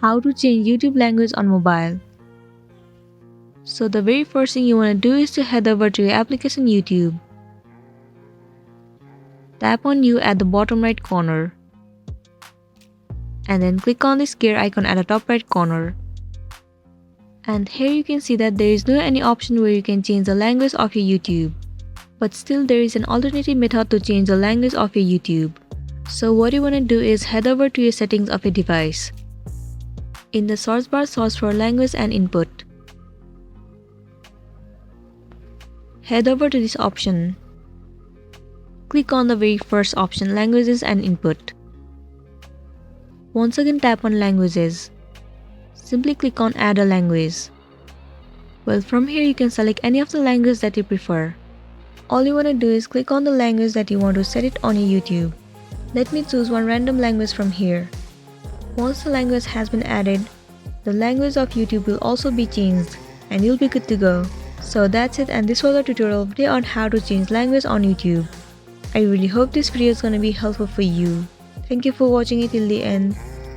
How to change YouTube language on mobile. So the very first thing you want to do is to head over to your application YouTube. Tap on New at the bottom right corner. And then click on this gear icon at the top right corner. And here you can see that there is no any option where you can change the language of your YouTube. But still there is an alternative method to change the language of your YouTube. So what you want to do is head over to your settings of your device. In the search bar, search for language and input. Head over to this option. Click on the very first option, languages and input. Once again tap on languages. Simply click on add a language. Well, from here you can select any of the languages that you prefer. All you want to do is click on the language that you want to set it on your YouTube. Let me choose one random language from here. Once the language has been added, the language of YouTube will also be changed and you'll be good to go. So that's it, and this was a tutorial video on how to change language on YouTube. I really hope this video is going to be helpful for you. Thank you for watching it till the end.